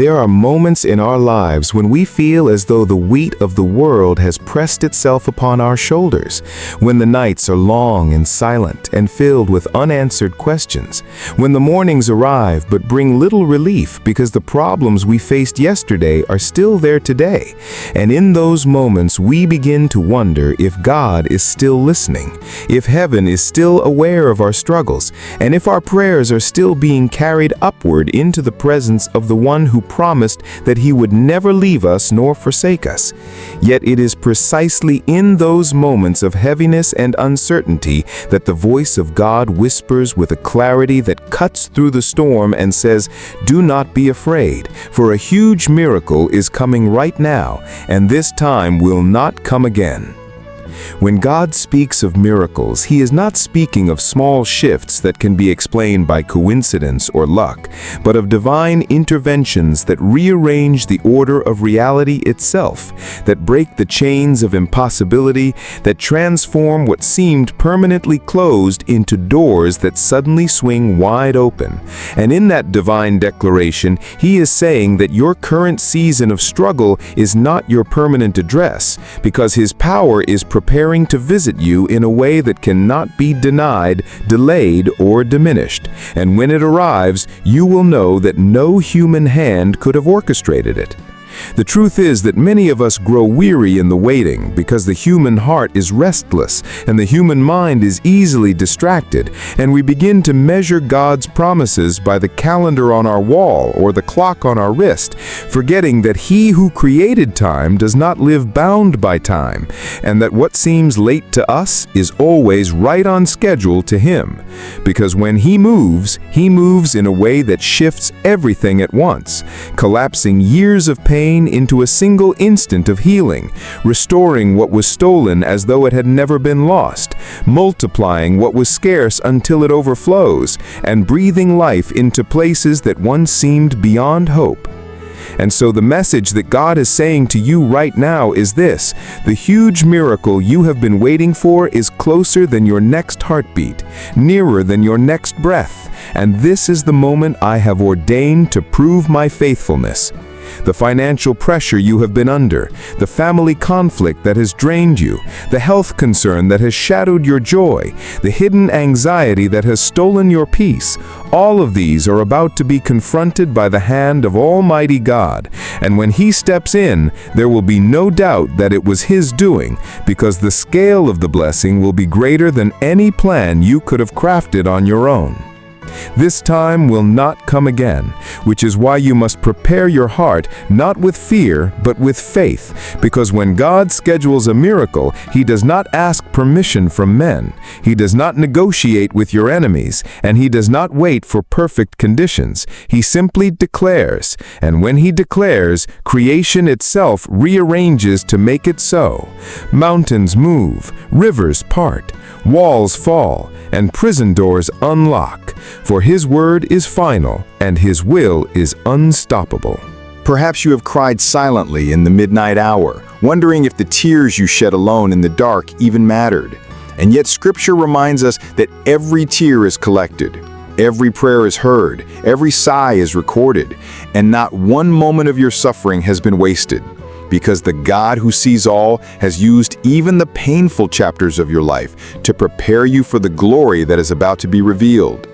There are moments in our lives when we feel as though the weight of the world has pressed itself upon our shoulders, when the nights are long and silent and filled with unanswered questions, when the mornings arrive but bring little relief because the problems we faced yesterday are still there today. And in those moments we begin to wonder if God is still listening, if heaven is still aware of our struggles, and if our prayers are still being carried upward into the presence of the one who promised that he would never leave us nor forsake us. Yet it is precisely in those moments of heaviness and uncertainty that the voice of God whispers with a clarity that cuts through the storm and says, "Do not be afraid, for a huge miracle is coming right now, and this time will not come again." When God speaks of miracles, he is not speaking of small shifts that can be explained by coincidence or luck, but of divine interventions that rearrange the order of reality itself, that break the chains of impossibility, that transform what seemed permanently closed into doors that suddenly swing wide open. And in that divine declaration, he is saying that your current season of struggle is not your permanent address, because his power is preparing to visit you in a way that cannot be denied, delayed, or diminished. And when it arrives, you will know that no human hand could have orchestrated it. The truth is that many of us grow weary in the waiting because the human heart is restless and the human mind is easily distracted, and we begin to measure God's promises by the calendar on our wall or the clock on our wrist, forgetting that he who created time does not live bound by time, and that what seems late to us is always right on schedule to him. Because when he moves in a way that shifts everything at once, collapsing years of pain into a single instant of healing, restoring what was stolen as though it had never been lost, multiplying what was scarce until it overflows, and breathing life into places that once seemed beyond hope. And so the message that God is saying to you right now is this: the huge miracle you have been waiting for is closer than your next heartbeat, nearer than your next breath, and this is the moment I have ordained to prove my faithfulness. The financial pressure you have been under, the family conflict that has drained you, the health concern that has shadowed your joy, the hidden anxiety that has stolen your peace, all of these are about to be confronted by the hand of Almighty God. And when he steps in, there will be no doubt that it was his doing, because the scale of the blessing will be greater than any plan you could have crafted on your own. This time will not come again, which is why you must prepare your heart not with fear but with faith, because when God schedules a miracle, he does not ask permission from men, he does not negotiate with your enemies, and he does not wait for perfect conditions. He simply declares, and when he declares, creation itself rearranges to make it so. Mountains move, rivers part, walls fall, and prison doors unlock, for his word is final and his will is unstoppable. Perhaps you have cried silently in the midnight hour, wondering if the tears you shed alone in the dark even mattered. And yet Scripture reminds us that every tear is collected, every prayer is heard, every sigh is recorded, and not one moment of your suffering has been wasted. Because the God who sees all has used even the painful chapters of your life to prepare you for the glory that is about to be revealed.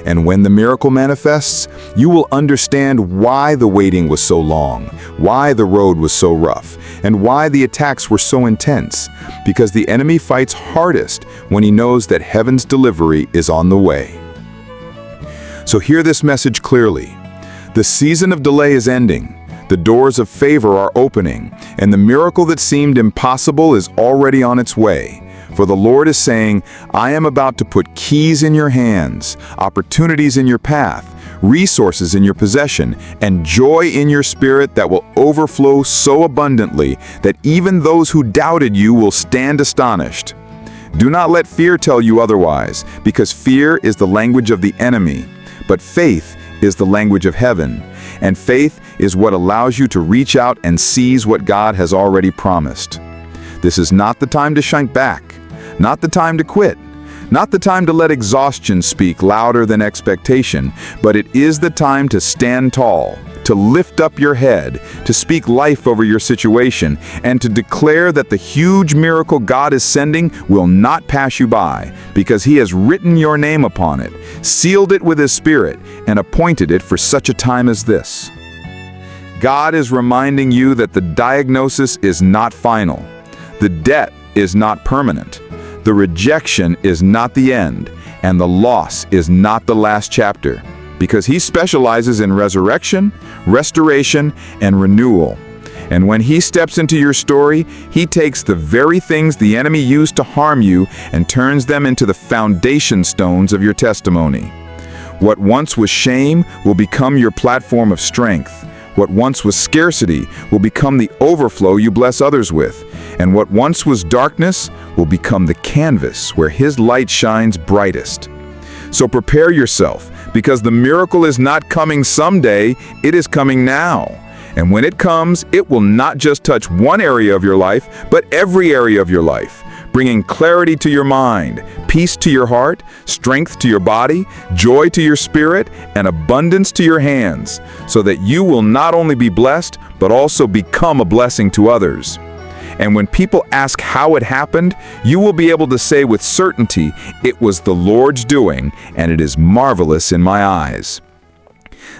And when the miracle manifests, you will understand why the waiting was so long, why the road was so rough, and why the attacks were so intense. Because the enemy fights hardest when he knows that heaven's delivery is on the way. So hear this message clearly. The season of delay is ending. The doors of favor are opening, and the miracle that seemed impossible is already on its way. For the Lord is saying, I am about to put keys in your hands, opportunities in your path, resources in your possession, and joy in your spirit that will overflow so abundantly that even those who doubted you will stand astonished. Do not let fear tell you otherwise, because fear is the language of the enemy, but faith is the language of heaven. And faith is what allows you to reach out and seize what God has already promised. This is not the time to shrink back, not the time to quit, Not the time to let exhaustion speak louder than expectation, but it is the time to stand tall, to lift up your head, to speak life over your situation, and to declare that the huge miracle God is sending will not pass you by, because He has written your name upon it, sealed it with His Spirit, and appointed it for such a time as this. God is reminding you that the diagnosis is not final. The debt is not permanent. The rejection is not the end, and the loss is not the last chapter, because He specializes in resurrection, restoration, and renewal. And when He steps into your story, He takes the very things the enemy used to harm you and turns them into the foundation stones of your testimony. What once was shame will become your platform of strength. What once was scarcity will become the overflow you bless others with. And what once was darkness will become the canvas where His light shines brightest. So prepare yourself, because the miracle is not coming someday, it is coming now. And when it comes, it will not just touch one area of your life, but every area of your life, bringing clarity to your mind, peace to your heart, strength to your body, joy to your spirit, and abundance to your hands, so that you will not only be blessed, but also become a blessing to others. And when people ask how it happened, you will be able to say with certainty, "It was the Lord's doing, and it is marvelous in my eyes."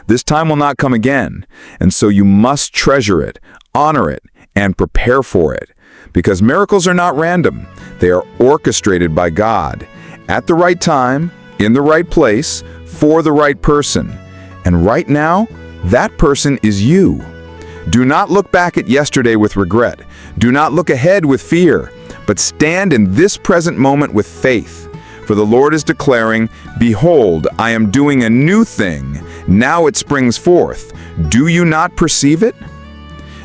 This time will not come again, and so you must treasure it, honor it, and prepare for it. Because miracles are not random. They are orchestrated by God, at the right time, in the right place, for the right person. And right now, that person is you. Do not look back at yesterday with regret. Do not look ahead with fear, but stand in this present moment with faith. For the Lord is declaring, "Behold, I am doing a new thing. Now it springs forth. Do you not perceive it?"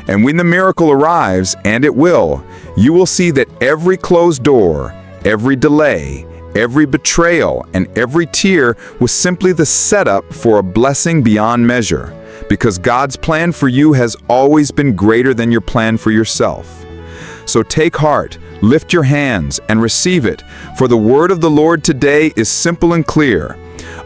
And when the miracle arrives, and it will, you will see that every closed door, every delay, every betrayal, and every tear was simply the setup for a blessing beyond measure, because God's plan for you has always been greater than your plan for yourself. So take heart, lift your hands, and receive it, for the word of the Lord today is simple and clear.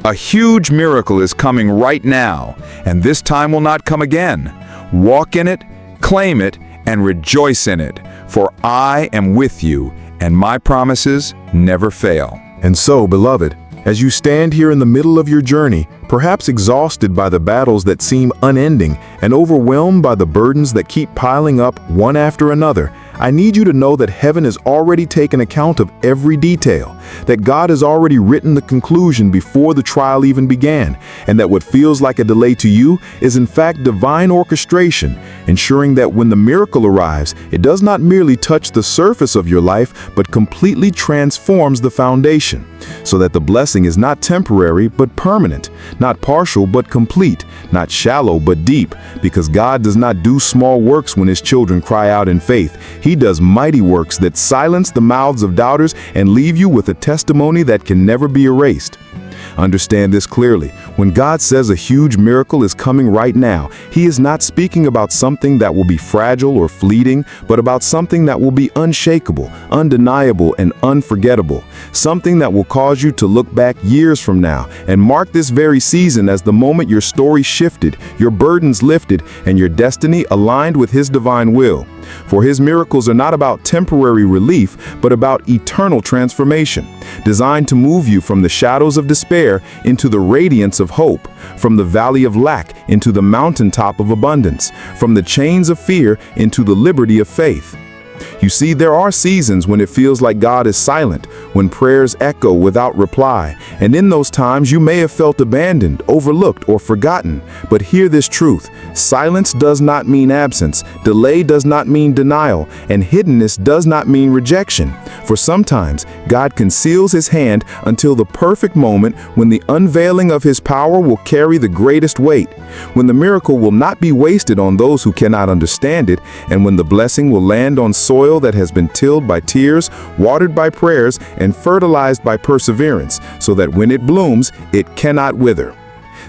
A huge miracle is coming right now, and this time will not come again. Walk in it, claim it, and rejoice in it, for I am with you, and my promises never fail. And so, beloved, as you stand here in the middle of your journey, perhaps exhausted by the battles that seem unending and overwhelmed by the burdens that keep piling up one after another, I need you to know that heaven has already taken account of every detail, that God has already written the conclusion before the trial even began, and that what feels like a delay to you is in fact divine orchestration, ensuring that when the miracle arrives, it does not merely touch the surface of your life, but completely transforms the foundation, so that the blessing is not temporary but permanent, not partial but complete, not shallow but deep, because God does not do small works when His children cry out in faith. He does mighty works that silence the mouths of doubters and leave you with a testimony that can never be erased. Understand this clearly. When God says a huge miracle is coming right now, He is not speaking about something that will be fragile or fleeting, but about something that will be unshakable, undeniable, and unforgettable. Something that will cause you to look back years from now and mark this very season as the moment your story shifted, your burdens lifted, and your destiny aligned with His divine will. For His miracles are not about temporary relief, but about eternal transformation, designed to move you from the shadows of despair into the radiance of hope, from the valley of lack into the mountaintop of abundance, from the chains of fear into the liberty of faith. You see, there are seasons when it feels like God is silent, when prayers echo without reply, and in those times you may have felt abandoned, overlooked, or forgotten. But hear this truth: silence does not mean absence, delay does not mean denial, and hiddenness does not mean rejection. For sometimes God conceals His hand until the perfect moment when the unveiling of His power will carry the greatest weight, when the miracle will not be wasted on those who cannot understand it, and when the blessing will land on soil that has been tilled by tears, watered by prayers, and fertilized by perseverance, so that when it blooms, it cannot wither.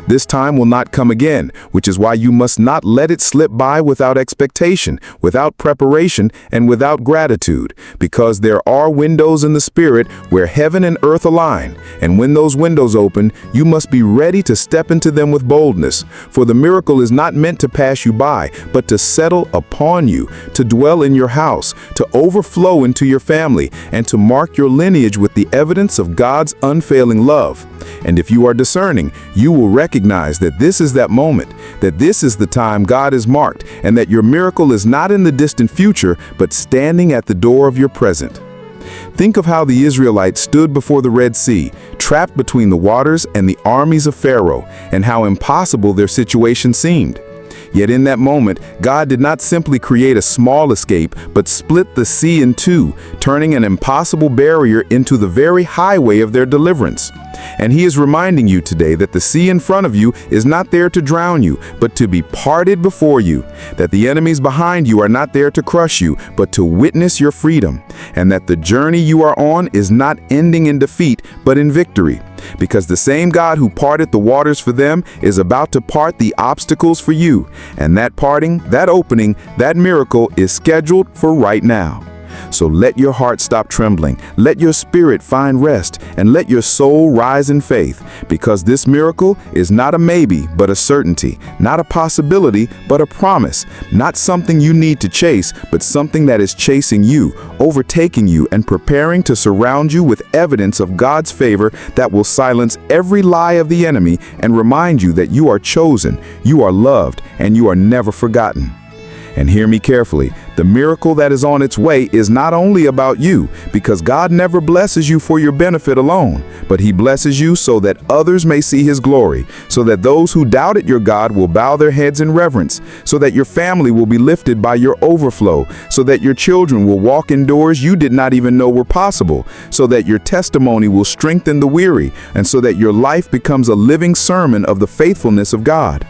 This time will not come again, which is why you must not let it slip by without expectation, without preparation, and without gratitude, because there are windows in the Spirit where heaven and earth align, and when those windows open, you must be ready to step into them with boldness, for the miracle is not meant to pass you by, but to settle upon you, to dwell in your house, to overflow into your family, and to mark your lineage with the evidence of God's unfailing love. And if you are discerning, you will recognize that this is that moment, that this is the time God has marked, and that your miracle is not in the distant future, but standing at the door of your present. Think of how the Israelites stood before the Red Sea, trapped between the waters and the armies of Pharaoh, and how impossible their situation seemed. Yet in that moment, God did not simply create a small escape, but split the sea in two, turning an impossible barrier into the very highway of their deliverance. And He is reminding you today that the sea in front of you is not there to drown you, but to be parted before you, that the enemies behind you are not there to crush you, but to witness your freedom, and that the journey you are on is not ending in defeat, but in victory. Because the same God who parted the waters for them is about to part the obstacles for you. And that parting, that opening, that miracle is scheduled for right now. So let your heart stop trembling, let your spirit find rest, and let your soul rise in faith, because this miracle is not a maybe, but a certainty, not a possibility, but a promise, not something you need to chase, but something that is chasing you, overtaking you, and preparing to surround you with evidence of God's favor that will silence every lie of the enemy and remind you that you are chosen, you are loved, and you are never forgotten. And hear me carefully, the miracle that is on its way is not only about you, because God never blesses you for your benefit alone, but He blesses you so that others may see His glory, so that those who doubted your God will bow their heads in reverence, so that your family will be lifted by your overflow, so that your children will walk in doors you did not even know were possible, so that your testimony will strengthen the weary, and so that your life becomes a living sermon of the faithfulness of God.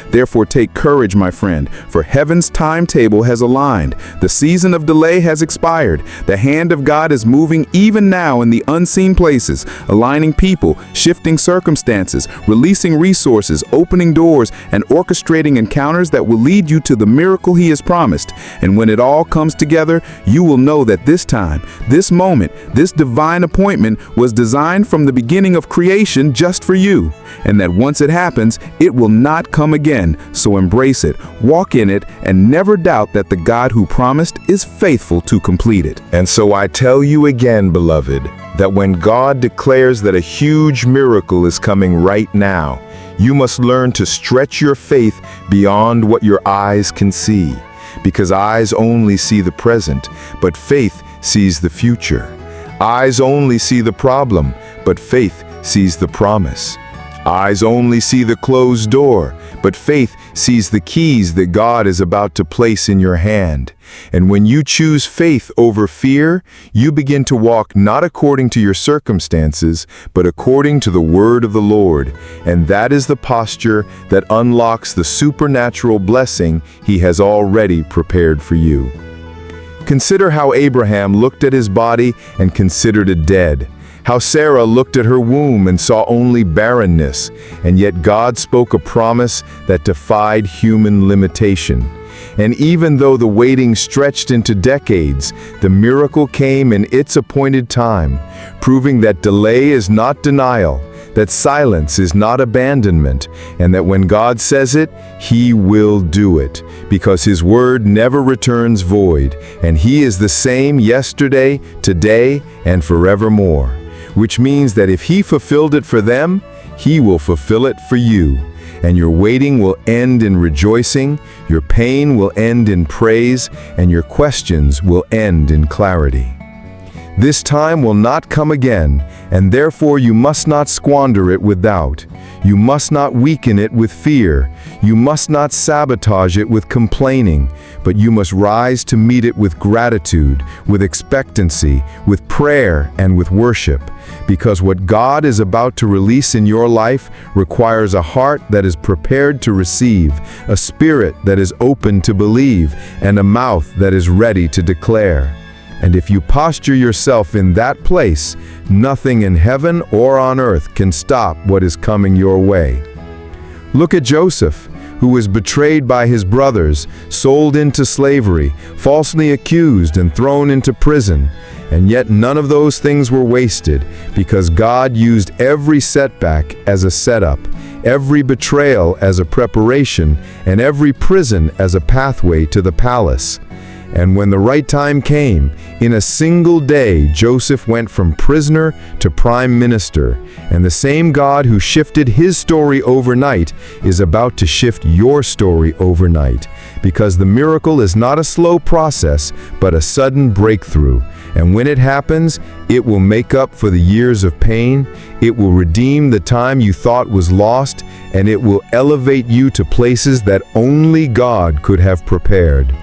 Therefore take courage, my friend, for heaven's timetable has aligned. The season of delay has expired. The hand of God is moving even now in the unseen places, aligning people, shifting circumstances, releasing resources, opening doors, and orchestrating encounters that will lead you to the miracle He has promised. And when it all comes together, you will know that this time, this moment, this divine appointment was designed from the beginning of creation just for you, and that once it happens, it will not come again. So embrace it, walk in it, and never doubt that the God who promised is faithful to complete it. And so I tell you again, beloved, that when God declares that a huge miracle is coming right now, you must learn to stretch your faith beyond what your eyes can see. Because eyes only see the present, but faith sees the future. Eyes only see the problem, but faith sees the promise. Eyes only see the closed door, but faith sees the keys that God is about to place in your hand. And when you choose faith over fear, you begin to walk not according to your circumstances, but according to the word of the Lord. And that is the posture that unlocks the supernatural blessing He has already prepared for you. Consider how Abraham looked at his body and considered it dead. How Sarah looked at her womb and saw only barrenness, and yet God spoke a promise that defied human limitation. And even though the waiting stretched into decades, the miracle came in its appointed time, proving that delay is not denial, that silence is not abandonment, and that when God says it, He will do it, because His word never returns void, and He is the same yesterday, today, and forevermore. Which means that if He fulfilled it for them, He will fulfill it for you. And your waiting will end in rejoicing, your pain will end in praise, and your questions will end in clarity. This time will not come again, and therefore you must not squander it with doubt. You must not weaken it with fear. You must not sabotage it with complaining, but you must rise to meet it with gratitude, with expectancy, with prayer, and with worship. Because what God is about to release in your life requires a heart that is prepared to receive, a spirit that is open to believe, and a mouth that is ready to declare. And if you posture yourself in that place, nothing in heaven or on earth can stop what is coming your way. Look at Joseph, who was betrayed by his brothers, sold into slavery, falsely accused and thrown into prison. And yet none of those things were wasted, because God used every setback as a setup, every betrayal as a preparation, and every prison as a pathway to the palace. And when the right time came, in a single day Joseph went from prisoner to prime minister. And the same God who shifted his story overnight is about to shift your story overnight. Because the miracle is not a slow process, but a sudden breakthrough. And when it happens, it will make up for the years of pain, it will redeem the time you thought was lost, and it will elevate you to places that only God could have prepared.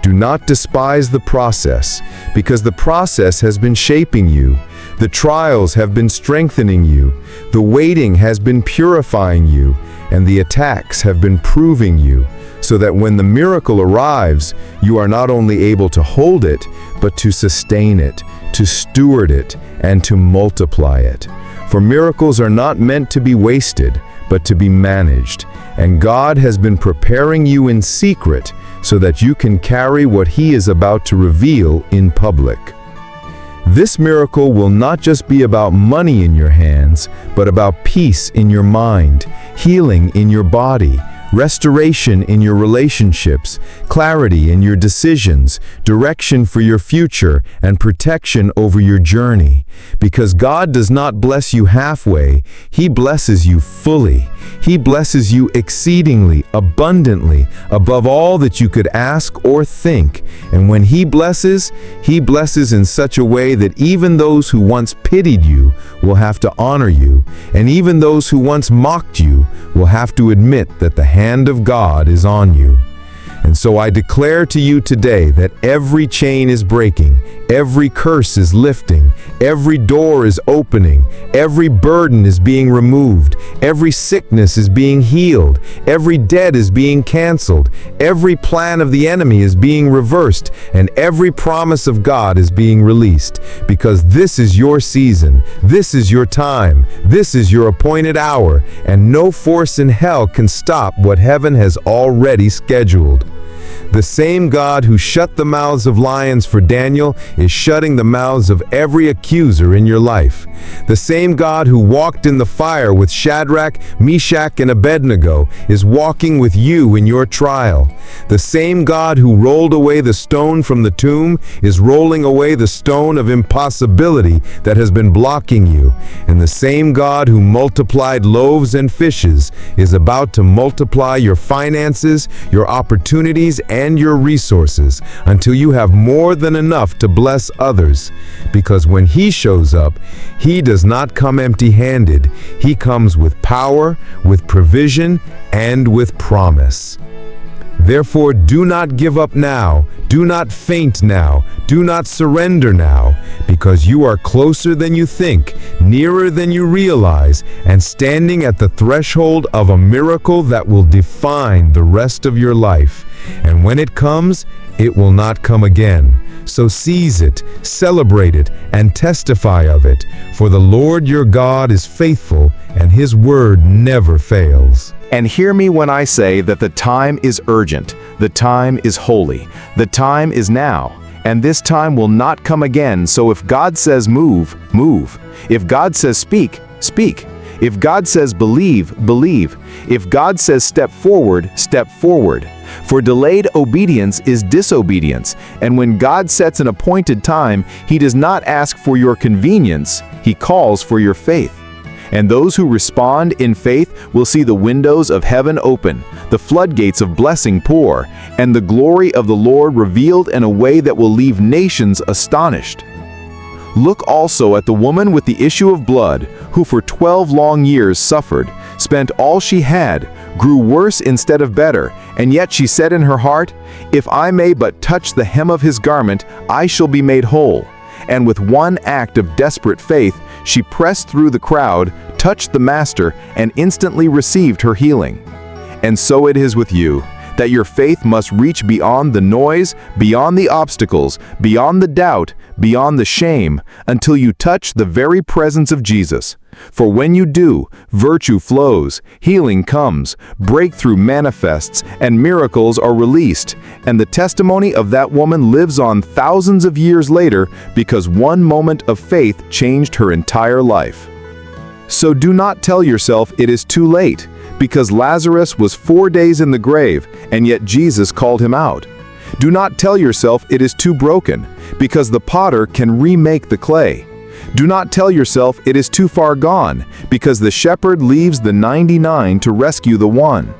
Do not despise the process, because the process has been shaping you. The trials have been strengthening you. The waiting has been purifying you, and the attacks have been proving you, so that when the miracle arrives, you are not only able to hold it, but to sustain it, to steward it, and to multiply it. For miracles are not meant to be wasted, but to be managed, and God has been preparing you in secret so that you can carry what He is about to reveal in public. This miracle will not just be about money in your hands, but about peace in your mind, healing in your body, restoration in your relationships, clarity in your decisions, direction for your future, and protection over your journey. Because God does not bless you halfway, He blesses you fully. He blesses you exceedingly, abundantly, above all that you could ask or think. And when He blesses in such a way that even those who once pitied you will have to honor you, and even those who once mocked you will have to admit that the hand of God is on you. And so I declare to you today that every chain is breaking, every curse is lifting, every door is opening, every burden is being removed, every sickness is being healed, every debt is being canceled, every plan of the enemy is being reversed, and every promise of God is being released. Because this is your season, this is your time, this is your appointed hour, and no force in hell can stop what heaven has already scheduled. The same God who shut the mouths of lions for Daniel is shutting the mouths of every accuser in your life. The same God who walked in the fire with Shadrach, Meshach, and Abednego is walking with you in your trial. The same God who rolled away the stone from the tomb is rolling away the stone of impossibility that has been blocking you. And the same God who multiplied loaves and fishes is about to multiply your finances, your opportunities, and your resources until you have more than enough to bless others. Because when He shows up, He does not come empty-handed. He comes with power, with provision, and with promise. Therefore, do not give up now, do not faint now, do not surrender now, because you are closer than you think, nearer than you realize, and standing at the threshold of a miracle that will define the rest of your life. And when it comes, it will not come again. So seize it, celebrate it, and testify of it, for the Lord your God is faithful, and His word never fails. And hear me when I say that the time is urgent, the time is holy, the time is now, and this time will not come again. So if God says move, move. If God says speak, speak. If God says believe, believe. If God says step forward, step forward. For delayed obedience is disobedience, and when God sets an appointed time, He does not ask for your convenience, He calls for your faith. And those who respond in faith will see the windows of heaven open, the floodgates of blessing pour, and the glory of the Lord revealed in a way that will leave nations astonished. Look also at the woman with the issue of blood, who for 12 long years suffered, spent all she had, grew worse instead of better, and yet she said in her heart, "If I may but touch the hem of His garment, I shall be made whole." And with one act of desperate faith, she pressed through the crowd, touched the Master, and instantly received her healing. And so it is with you. that your faith must reach beyond the noise, beyond the obstacles, beyond the doubt, beyond the shame, until you touch the very presence of Jesus. For when you do, virtue flows, healing comes, breakthrough manifests, and miracles are released. And the testimony of that woman lives on thousands of years later because one moment of faith changed her entire life. So do not tell yourself it is too late, because Lazarus was 4 days in the grave, and yet Jesus called him out. Do not tell yourself it is too broken, because the potter can remake the clay. Do not tell yourself it is too far gone, because the shepherd leaves the 99 to rescue the one.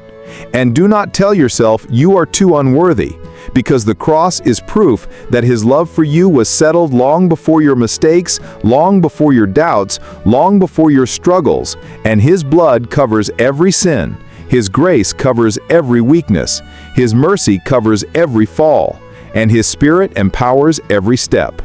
And do not tell yourself you are too unworthy, because the cross is proof that his love for you was settled long before your mistakes, long before your doubts, long before your struggles, and his blood covers every sin. His grace covers every weakness. His mercy covers every fall, and his spirit empowers every step.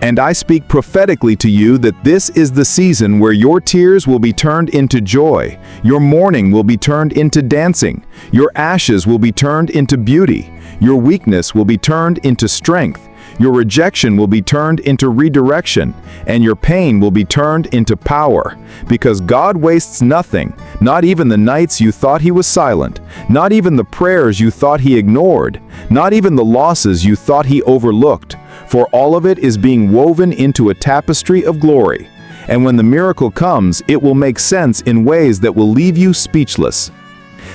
And I speak prophetically to you that this is the season where your tears will be turned into joy, your mourning will be turned into dancing, your ashes will be turned into beauty, your weakness will be turned into strength, your rejection will be turned into redirection, and your pain will be turned into power. Because God wastes nothing, not even the nights you thought he was silent, not even the prayers you thought he ignored, not even the losses you thought he overlooked. For all of it is being woven into a tapestry of glory. And when the miracle comes, it will make sense in ways that will leave you speechless.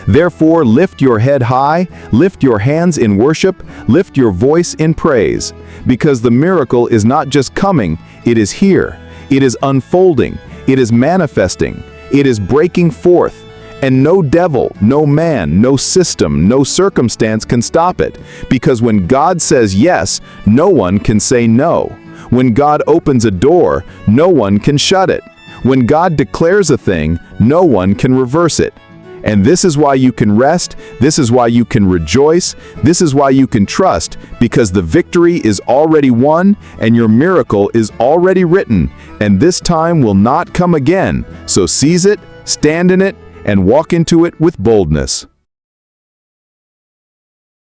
Therefore, lift your head high, lift your hands in worship, lift your voice in praise. Because the miracle is not just coming, it is here. It is unfolding. It is manifesting. It is breaking forth. And no devil, no man, no system, no circumstance can stop it. Because when God says yes, no one can say no. When God opens a door, no one can shut it. When God declares a thing, no one can reverse it. And this is why you can rest, this is why you can rejoice, this is why you can trust, because the victory is already won, and your miracle is already written, and this time will not come again. So seize it, stand in it, and walk into it with boldness.